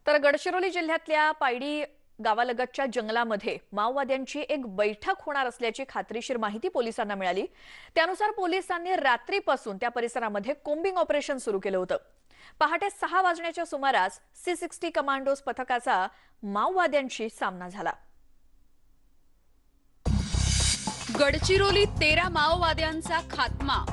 तर गडचिरोली जिल्ह्यातल्या पायडी गावालगतच्या जंगलामध्ये माओवाद्यांची एक बैठक होणार असल्याची खात्रीशीर माहिती पोलिसांना मिळाली। त्यानुसार पोलिसांनी रात्रीपासून त्या परिसरामध्ये कोम्बिंग ऑपरेशन सुरू केलं होतं। पहाटे 6 वाजण्याच्या सुमारास C60 कमांडोज पथकाचा माओवाद्यांशी सामना झाला। गडचिरोलीत 13 माओवाद्यांचा खात्मा,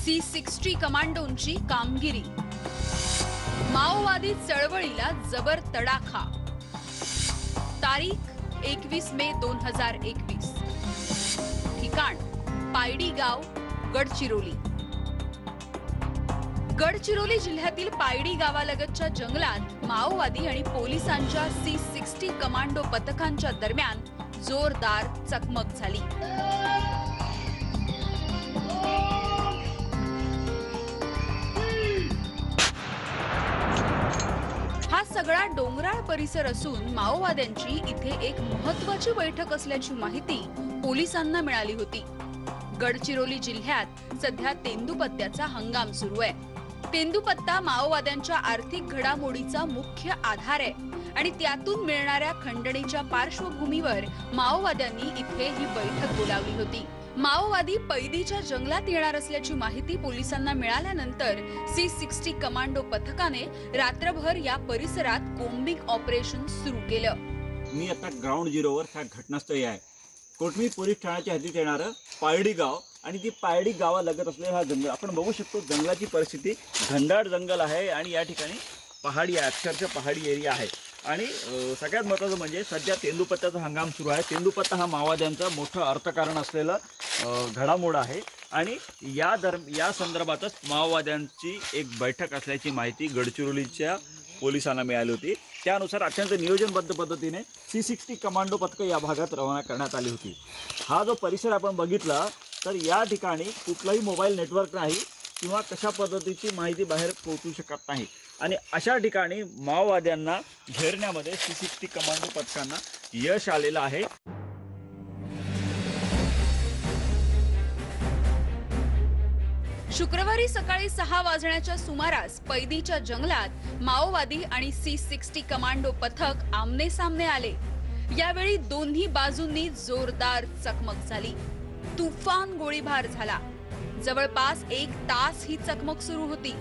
C60 कमांडोंची कामगिरी, माओवादी चळवळीला जबर तडाखा। तारीख 21 मे 2021। ठिकाण पायडी गाव, गडचिरोली। गडचिरोली जिल्ह्यातील पायडी गावालगतच्या जंगलात माओवादी आणि पोलिसांच्या C60 कमांडो पथकांच्या दरम्यान जोरदार चकमक झाली। हा सगळा डोंगराळ परिसर असून माओवाद्यांची इथे एक महत्त्वाची बैठक असल्याची माहिती पोलिसांना मिळाली होती। गडचिरोली जिल्ह्यात सध्या तेंदूपत्त्याचा हंगाम सुरू आहे। तेंदूपत्ता माओवाद्यांच्या आर्थिक घडामोडीचा मुख्य आधार आहे आणि त्यातून मिळणाऱ्या खंडणीच्या पार्श्वभूमीवर माओवाद्यांनी इथे ही बैठक बोलावली होती। माओवादी पैदीच्या जंगलात येणार असल्याची माहिती पोलिसांना मिळाल्यानंतर C60 कमांडो पथकाने रात्रभर या परिसरात कोम्बिंग ऑपरेशन सुरू केलं। मी आता ग्राउंड झिरोवर ह्या घटनास्थळी आहे। कोटमी पोलीस ठाण्याच्या हद्दीत येणारं पायडी गाव आणि ती पायडी गावालगत असलेला हा जंगल आपण बघू शकतो। जंगलाची परिस्थिती घनदाट जंगल आहे आणि या ठिकाणी पहाडी आहे, अक्षरशः पहाडी एरिया आहे। आणि सगळ्यात महत्त्वाचं म्हणजे सध्या तेंदूपत्त्याचा हंगाम सुरू आहे। तेंदूपत्ता हा माओवाद्यांचा मोठं अर्थकारण असलेला घडामोड आहे आणि या संदर्भातच माओवाद्यांची एक बैठक असल्याची माहिती गडचिरोलीच्या पोलिसांना मिळाली होती। त्यानुसार अत्यंत नियोजनबद्ध पद्धतीने C60 कमांडो पथकं या भागात रवाना करण्यात आली होती। हा जो परिसर आपण बघितला तर या ठिकाणी कुठलाही मोबाईल नेटवर्क नाही किंवा कशा पद्धतीची माहिती बाहेर पोहोचू शकत नाही आणि अशा ठिकाणी माओवाद्यांना घेरण्यामध्ये C60 कमांडो पथकांना यश आलेलं आहे। शुक्रवारी सकाळी 6 वाजण्याच्या सुमारास पैदीच्या जंगलात माओवादी आणि C60 कमांडो पथक आमने सामने आले। यावेळी दोन्ही बाजूंनी जोरदार चकमक झाली। तुफान गोळीबार झाला। जवळपास 1 तास ही चकमक सुरू होती।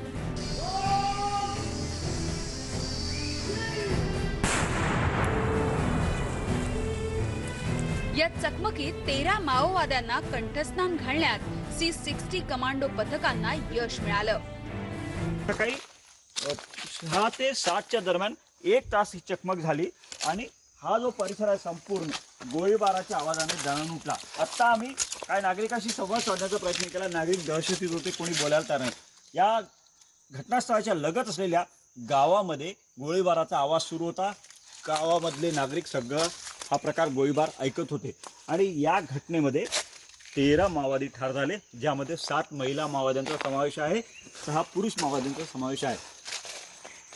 या चकमकीत 13 माओवाद्यांना कंठस्नान घालण्यात C60 कमांडो पथकांना यश मिळालं। सकाळी 6 ते 7च्या दरम्यान 1 तास ही चकमक झाली आणि हा जो परिसर आहे संपूर्ण गोळीबाराच्या आवाजाने दणाणून उठला। आता आम्ही काय नागरिकांशी संवाद साधण्याचा प्रयत्न केला। नागरिक दहशतीत होते, कोणी बोलायला तयार नाही। या घटनास्थळाच्या लगत असलेल्या गावामध्ये गोळीबाराचा आवाज सुरू होता। गावामधले नागरिक सगळं हा प्रकार गोळीबार ऐकत होते आणि या घटनेमध्ये 13 माओवादी ठार झाले, ज्यामध्ये 7 महिला माओवाद्यांचा समावेश आहे, 6 पुरुष माओवाद्यांचा समावेश आहे।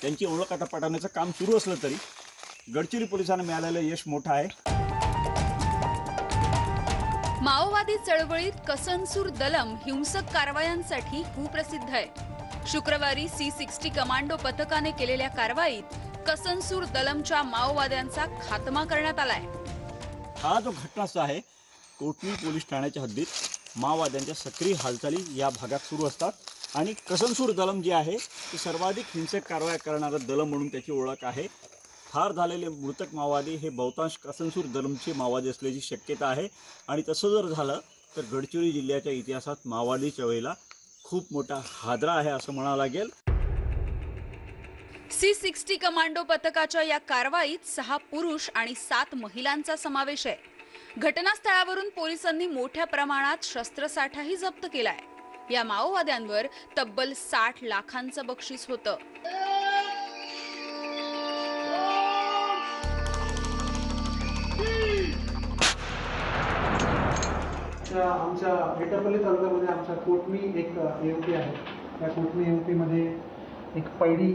त्यांची ओळख आता पटवण्याचं काम सुरू असलं तरी गडचिरोली पोलिसांना मिळालेलं यश मोठं आहे। माओवादी चळवळीत कसनसूर दलम हिंसक कारवायांसाठी कुप्रसिद्ध आहे। शुक्रवारी C60 कमांडो पथकाने केलेल्या कारवाईत कसनसूर दलमच्या माओवाद्यांचा खात्मा करण्यात आलाय। हा जो घटनास्थळ आहे कोटमी पोलीस ठाण्याच्या हद्दीत माओवाद्यांच्या सक्रिय हालचाली या भागात सुरू असतात आणि कसनसूर दलम जे आहे ते सर्वाधिक हिंसक कारवाया करणारं दलम म्हणून त्याची ओळख आहे। ठार झालेले मृतक माओवादी हे बहुतांश कसनसूर दलमचे माओवादी असल्याची शक्यता आहे आणि तसं जर झालं तर गडचिरोली जिल्ह्याच्या इतिहासात माओवादी चळवळीला खूप मोठा हादरा आहे असं म्हणावं लागेल। C60 कमांडो पथकाच्या या कारवाईत 6 पुरुष आणि 7 महिलांचा समावेश आहे। घटनास्थळावरून पोलिसांनी मोठ्या प्रमाणात शस्त्रसाठाही जप्त केलाय। या माओवाद्यांवर तब्बल 60 लाखांचं बक्षीस होतं। आमच्या एटापल्ली तालुक्यामध्ये आमच्या कोटमी एक एमपी आहे। त्या कोटमी एमपीमध्ये एक पैडी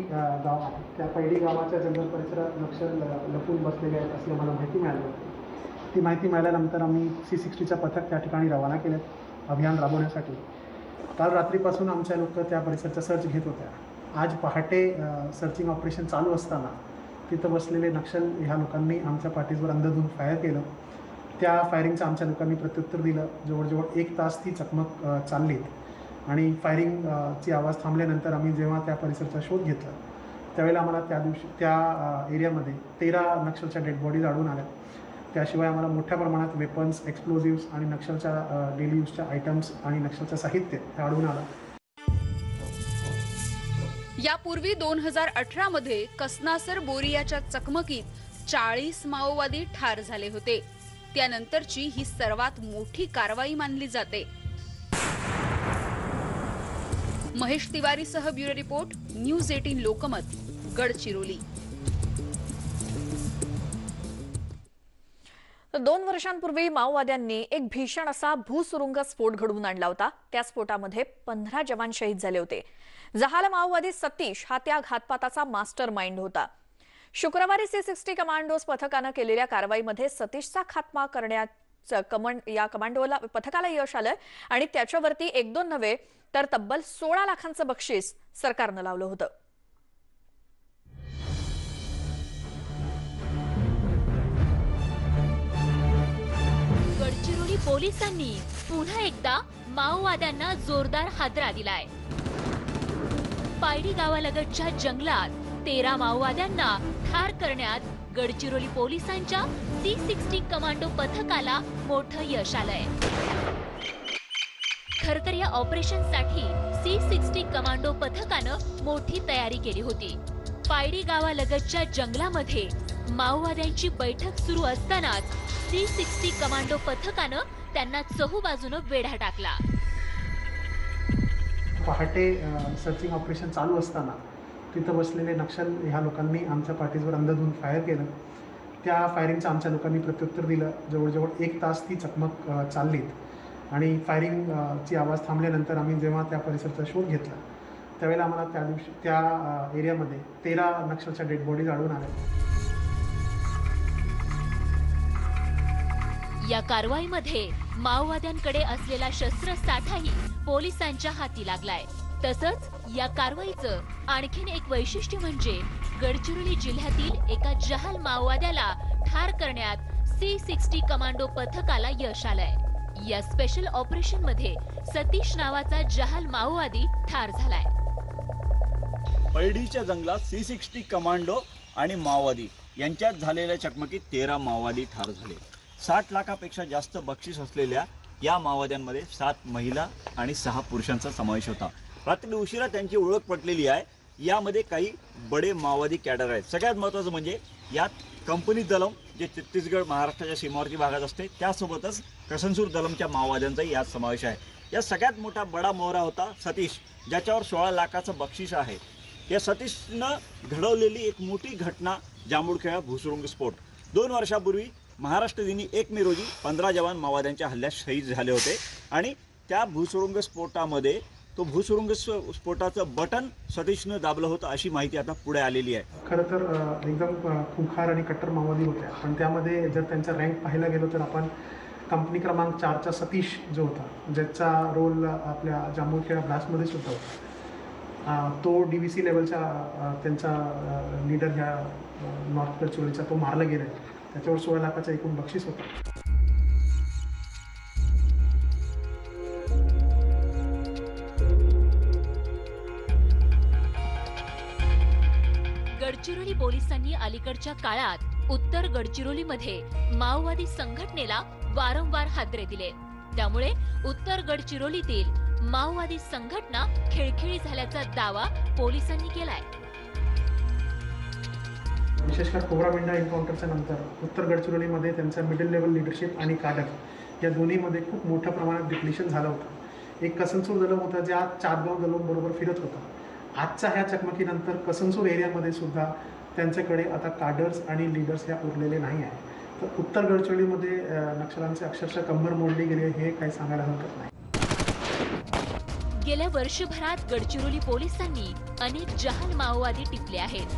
गाव आहे। त्या पैडी गावाच्या जंगल परिसरात नक्षल लपून बसलेले आहेत अशी आम्हाला माहिती मिळाली होती। ती माहिती मिळाल्यानंतर आम्ही C60चं पथक त्या ठिकाणी रवाना केलं अभियान राबवण्यासाठी। काल रात्रीपासून आमच्या लोक त्या परिसराचा सर्च घेत होत्या आज पहाटे सर्चिंग ऑपरेशन चालू असताना तिथं बसलेले नक्षल ह्या लोकांनी आमच्या पाठीवर अंधाधुंद फायर केलं. त्या फायरिंगचं आमच्या लोकांनी प्रत्युत्तर दिलं. जवळजवळ 1 तास ती चकमक चाललीत आणि फायरिंगची आवाज थांबल्यानंतर आम्ही जेव्हा त्या परिसराचा शोध घेतला त्यावेळेला आम्हाला त्या दिवशी त्या एरियामध्ये 13 नक्षलच्या डेड बॉडीज आढळून आल्या. त्याशिवाय आम्हाला मोठ्या प्रमाणात वेपन्स, एक्सप्लोजिव्स आणि नक्षलच्या डेली यूजच्या आयटम्स आणि नक्षलचं साहित्य हे आढळून आलं. यापूर्वी 2018 मध्ये कसनासर बोरियाच्या चकमकीत 40 माओवादी ठार झाले होते. त्यानंतरची ही सर्वात मोठी कारवाई मानली जाते. महेश तिवारीसह bureau report, news 18 Lokmat, Gadchiroli. 2 वर्षांपूर्वी माओवाद्यांनी एक भीषण असा भूसुरुंग स्फोट घडवून आणला होता. त्या स्फोटामध्ये 15 जवान शहीद झाले होते. जहाल माओवादी सतीश हा त्या घातपाताचा मास्टर माइंड होता. शुक्रवारी C60 कमांडोज पथकानं केलेल्या कारवाईमध्ये सतीशचा खात्मा करण्याचं या कमांडोला पथकाला यश आलं आणि त्याच्यावरती 1-2 नव्हे तर तब्बल 16 लाखांचं बक्षीस सरकारनं लावलं होतं. गडचिरोली पोलिसांनी पुन्हा एकदा माओवाद्यांना जोरदार हादरा दिलाय. पायडी गावालगतच्या जंगलात 13 माओवाद्यांना ठार करण्यात गडचिरोली पोलिसांच्या C60 कमांडो पथकाला मोठं यश आलंय. खरतर या ऑपरेशनसाठी C60 कमांडो पथकानं मोठी तयारी केली होती. पायडी गावालगतच्या जंगलामध्ये माओवाद्यांची बैठक सुरू असतानाच C60 कमांडो पथकानं त्यांना चहूबाजूनं वेढा टाकला. पहाटे सर्चिंग ऑपरेशन चालू असताना तिथं बसलेले नक्षल ह्या लोकांनी आमच्या पाठीवर अंधाधुंद फायर केलं. त्या फायरिंगचं आमच्या लोकांनी प्रत्युत्तर दिलं. जवळजवळ 1 तास ती चकमक चाललीत आणि फायरिंगची आवाज थांबल्यानंतर आम्ही जेव्हा त्या परिसराचा शोध घेतला त्यावेळेला आम्हाला त्या दिवशी त्या एरियामध्ये 13 नक्षलच्या डेड बॉडीज आढळून आल्या. या कारवाईमध्ये माओवाद्यांकडे असलेला शस्त्रसाठाही पोलिसांच्या हाती लागलाय. तसंच या कारवाईचं आणखीन एक वैशिष्ट्य म्हणजे गडचिरोली जिल्ह्यातील एका जहाल माओवाद्याला ठार करण्यात C60 कमांडो पथकाला यश आलंय. या स्पेशल ऑपरेशन मध्ये सतीश नावाचा जहाल माओवादी ठार झालाय. पैडीच्या जंगलात C60 कमांडो आणि माओवादी यांच्यात झालेल्या चकमकीत 13 माओवादी ठार झाले. 60 लाखापेक्षा जास्त बक्षीस असलेल्या या माओवाद्यांमध्ये 7 महिला आणि 6 पुरुषांचा समावेश होता. रात्री उशिरा त्यांची ओळख पटलेली आहे. यामध्ये काही बडे माओवादी कॅडर आहेत. सगळ्यात महत्त्वाचं म्हणजे यात कंपनी दलम जे छत्तीसगड महाराष्ट्राच्या सीमावर्ती भागात असते त्यासोबतच कसनसूर दलमच्या माओवाद्यांचाही यात समावेश आहे. या सगळ्यात मोठा बडा मोहरा होता सतीश, ज्याच्यावर 16 लाखाचं बक्षीस आहे. या सतीशनं घडवलेली एक मोठी घटना जांभूळखेडा भूसुरुंग स्फोट. 2 वर्षापूर्वी महाराष्ट्र दिनी 1 मे रोजी 15 जवान माओवाद्यांच्या हल्ल्यात शहीद झाले होते आणि त्या भूसुरुंग स्फोटामध्ये तो भूसुरुंग स्फोटाचं बटन सतीशनं दाबलं होतं अशी माहिती आता पुढे आलेली आहे. खरं तर एकदम खुंखार आणि कट्टर माओवादी होत्या, पण त्यामध्ये जर त्यांचा रँक पाहायला गेलो तर आपण कंपनी क्रमांक 4चा सतीश जो होता, ज्याचा रोल आपल्या जांभूळखेडा ब्लास्टमध्ये सुद्धा होता, तो DVC लेवलचा त्यांचा लीडर ह्या नॉर्थ गडचिरोलीचा तो मारला गेला. त्याच्यावर 16 लाखाचं एकूण बक्षीस होतं. गडचिरोली पोलिसांनी अलीकडच्या काळात उत्तर गडचिरोलीमध्ये माओवादी संघटनेला वारंवार हादरे दिले. त्यामुळे उत्तर गडचिरोलीतील माओवादी संघटना खिळखिळी झाल्याचा दावा पोलिसांनी केलाय. विशेषतः कोबराबिंडा एन्काउंटरच्या नंतर उत्तर गडचिरोलीमध्ये त्यांचा मिडल लेवल लिडरशिप आणि काडर या दोन्हीमध्ये खूप मोठ्या प्रमाणात डिप्लिशन झालं होतं. एक कसनसूर दलम होता ज्या चातगाव दलम बरोबर फिरत होता. आजच्या ह्या चकमकीनंतर कसनसूर एरियामध्ये सुद्धा त्यांच्याकडे आता काडर्स आणि लीडर्स ह्या उरलेले नाही आहे. तर उत्तर गडचिरोलीमध्ये नक्षलांचे अक्षरशः कंबर मोडली गेले हे काही सांगायला हरकत नाही. गेल्या वर्षभरात गडचिरोली पोलिसांनी अनेक जहाल माओवादी टिपले आहेत.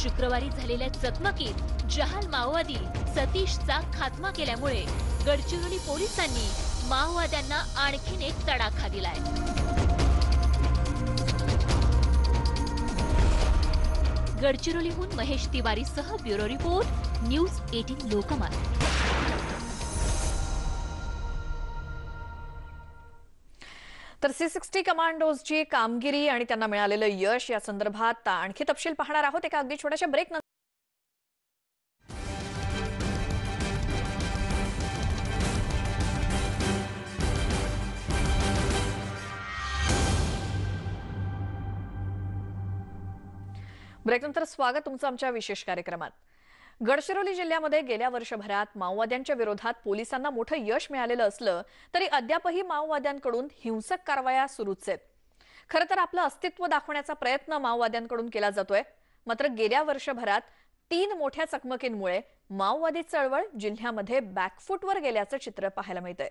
शुक्रवारी झालेल्या चकमकीत जहाल माओवादी सतीशचा खात्मा केल्यामुळे गडचिरोली पोलिसांनी माओवाद्यांना आणखीन एक तडाखा दिलाय. गडचिरोलीहून महेश तिवारीसह ब्युरो रिपोर्ट, न्यूज 18 लोकमत. तर C60 कमांडोजची कामगिरी आणि त्यांना मिळालेलं यश या संदर्भात आणखी तपशील पाहणार आहोत एका अगदी छोट्याशा ब्रेक नंतर. ब्रेकनंतर स्वागत तुमचं आमच्या विशेष कार्यक्रमात. गडचिरोली जिल्ह्यामध्ये गेल्या वर्षभरात माओवाद्यांच्या विरोधात पोलिसांना मोठं यश मिळालेलं असलं तरी अद्यापही माओवाद्यांकडून हिंसक कारवाया सुरूच आहेत. खरं तर आपलं अस्तित्व दाखवण्याचा प्रयत्न माओवाद्यांकडून केला जातोय. मात्र गेल्या वर्षभरात 3 मोठ्या चकमकींमुळे माओवादी चळवळ जिल्ह्यामध्ये बॅकफूटवर गेल्याचं चित्र पाहायला मिळतंय.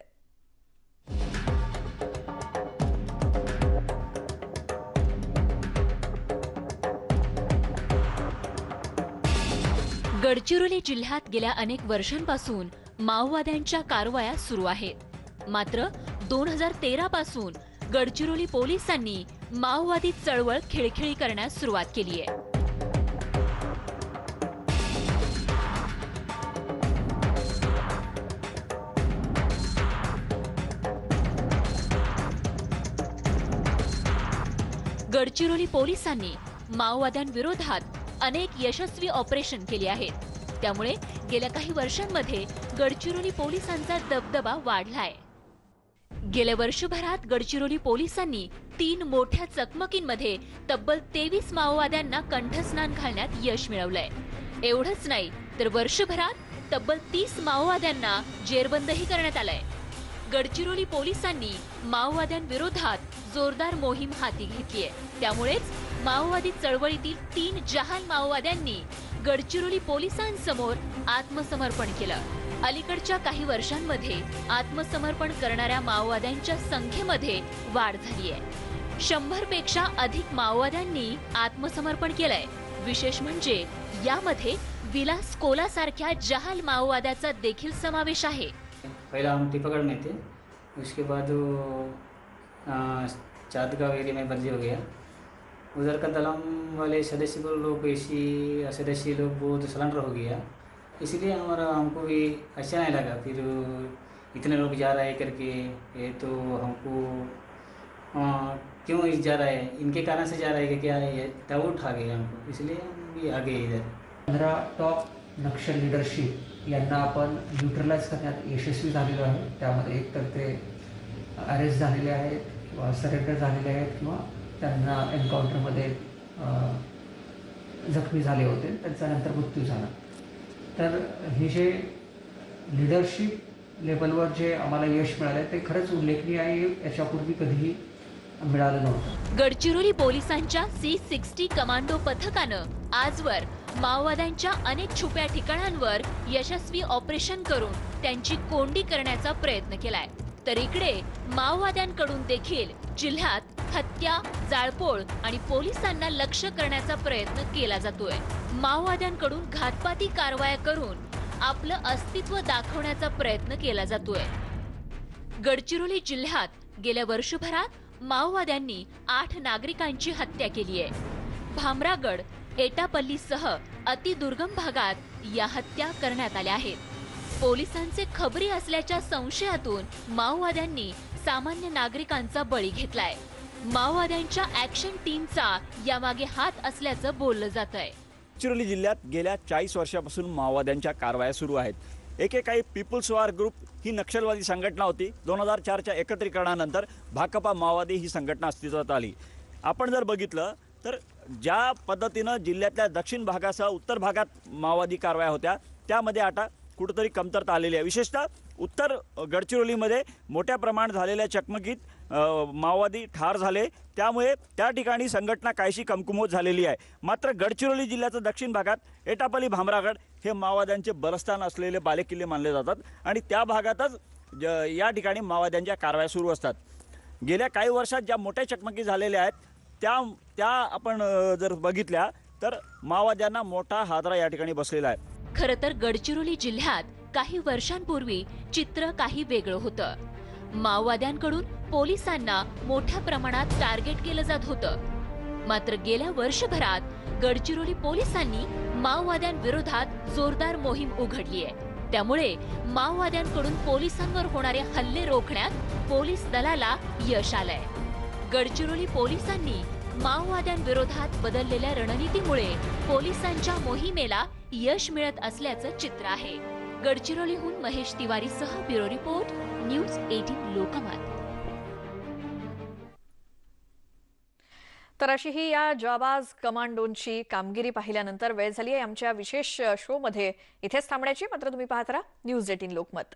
गडचिरोली जिल्ह्यात गेल्या अनेक वर्षांपासून माओवाद्यांच्या कारवाया सुरू आहेत. मात्र 2013 पासून गडचिरोली पोलिसांनी माओवादी चळवळ खिळखिळी करण्यास सुरुवात केली आहे. गडचिरोली पोलिसांनी माओवाद्यांविरोधात अनेक यशस्वी ऑपरेशन केली आहेत. त्यामुळे गेल्या काही वर्षांमध्ये गडचिरोली पोलिसांचा दबदबा वाढलाय. गेल्या वर्षभरात गडचिरोली पोलिसांनी 3 मोठ्या चकमकींमध्ये तब्बल 23 माओवाद्यांना कंठस्नान घालण्यात यश मिळवलंय. एवढंच नाही तर वर्षभरात तब्बल 30 माओवाद्यांना जेरबंदही करण्यात आलंय. गडचिरोली पोलिसांनी माओवाद्यांविरोधात जोरदार मोहीम हाती घेतलीय. त्यामुळेच माओवादी चळवळीतील 3 जहाल माओवाद्यांनी गडचिरोली पोलिसांसमोर आत्मसमर्पण केलं. अलीकडच्या काही वर्षांमध्ये आत्मसमर्पण करणाऱ्या माओवाद्यांच्या संख्येमध्ये वाढ झाली आहे. 100 पेक्षा अधिक माओवाद्यांनी आत्मसमर्पण केलंय. विशेष म्हणजे यामध्ये विलास कोलासारख्या जहाल माओवाद्याचा देखील समावेश आहे. पहला हम टिपगढ़ में थे, उसके बाद वो चांदगांव एरिया में बदली हो गया. उधर का दलम वाले सदस्य को लोग ऐसी सदस्य लोग बहुत सलेंडर हो गया, इसलिए हमको भी अच्छा नहीं लगा. फिर इतने लोग जा रहे करके ये तो हमको क्यों जा रहा है, इनके कारण से जा रहा है कि क्या है, डाउट आ गया हमको, इसलिए हम भी आ गए इधर. 15 टॉप नक्षल लीडरशिप यांना आपण न्यूट्रलाइज करण्यात यशस्वी झालेलो आहे. त्यामध्ये एकतर ते अरेस्ट झालेले आहेत किंवा सरेंडर झालेले आहेत किंवा त्यांना एन्काउंटरमध्ये जखमी झाले होते, त्यांचा नंतर मृत्यू झाला. तर हे जे लीडरशिप लेवलवर जे आम्हाला यश मिळालं ते खरंच उल्लेखनीय आहे. याच्यापूर्वी कधीही मिळालं नव्हतं. गडचिरोली पोलिसांच्या C60 कमांडो पथकानं आजवर माओवाद्यांच्या अनेक छुप्या ठिकाणांवर यशस्वी ऑपरेशन करून त्यांची कोंडी करण्याचा प्रयत्न केलाय. तर इकडे माओवाद्यांकडून देखील जिल्ह्यात हत्या, जाळपोळ आणि पोलिसांना लक्ष्य करण्याचा प्रयत्न केला जातोय. माओवाद्यांकडून घातपाती कारवाया करून आपलं अस्तित्व दाखवण्याचा प्रयत्न केला जातोय. गडचिरोली जिल्ह्यात गेल्या वर्षभरात माओवाद्यांनी 8 नागरिकांची हत्या केली आहे. भामरागड, एटापल्लीसह अतिदुर्गम भागात या हत्या करण्यात आल्या आहेत. पोलिसांचे खबरी असल्याच्या संशयातून माओवाद्यांनी सामान्य नागरिकांचा बळी घेतलाय. माओवाद्यांच्या ऍक्शन टीमचा यामागे हात असल्याचं बोललं जातंय. गडचिरोली जिल्ह्यात गेल्या 40 वर्षापासून माओवाद्यांच्या कारवाया सुरू आहेत. एकेकाळी पीपल्स वॉर ग्रुप ही नक्षलवादी संघटना होती. 2004च्या एकत्रीकरणानंतर भाकपा माओवादी ही संघटना अस्तित्वात आली. आपण जर बघितलं तर ज्या पद्धतीनं जिल्ह्यातल्या दक्षिण भागासह उत्तर भागात माओवादी कारवाया होत्या त्यामध्ये आता कुठेतरी कमतरता आलेली आहे. विशेषतः उत्तर गडचिरोलीमध्ये मोठ्या प्रमाणात झालेल्या चकमकीत माओवादी ठार झाले, त्यामुळे त्या ठिकाणी संघटना काहीशी कमकुवत झालेली आहे. मात्र गडचिरोली जिल्ह्याच्या दक्षिण भागात एटापल्ली, भामरागड हे माओवाद्यांचे बलस्थान असलेले बालेकिल्ले मानले जातात आणि त्या भागातच या ठिकाणी माओवाद्यांच्या कारवाया सुरू असतात. गेल्या काही वर्षात ज्या मोठ्या चकमकी झालेल्या आहेत त्या आपण जर बघितल्या तर माओवाद्यांना मोठा हादरा या ठिकाणी बसलेला आहे. खरं तर गडचिरोली जिल्ह्यात काही वर्षांपूर्वी चित्र काही वेगळं होतं. माओवाद्यांकडून पोलिसांना मोठ्या प्रमाणात टार्गेट केलं जात होतं. मात्र गेल्या वर्षभरात गडचिरोली पोलिसांनी माओवाद्यांविरोधात जोरदार मोहीम उघडली आहे. त्यामुळे माओवाद्यांकडून पोलिसांवर होणारे हल्ले रोखण्यात पोलीस दलाला यश आलंय. गडचिरोली पोलिसांनी माओवाद्यांविरोधात बदललेल्या रणनीतीमुळे पोलिसांच्या मोहिमेला यश मिळत असल्याचं चित्र आहे. गडचिरोलीहून महेश तिवारीसह ब्युरो रिपोर्ट, न्यूज 18 लोकमत. तर अशी ही या जाबाज कमांडोंची कामगिरी पाहिल्यानंतर वेळ झाली आहे आमच्या विशेष शो मध्ये इथेच थांबण्याची. मात्र तुम्ही पाहत राहा न्यूज 18 लोकमत.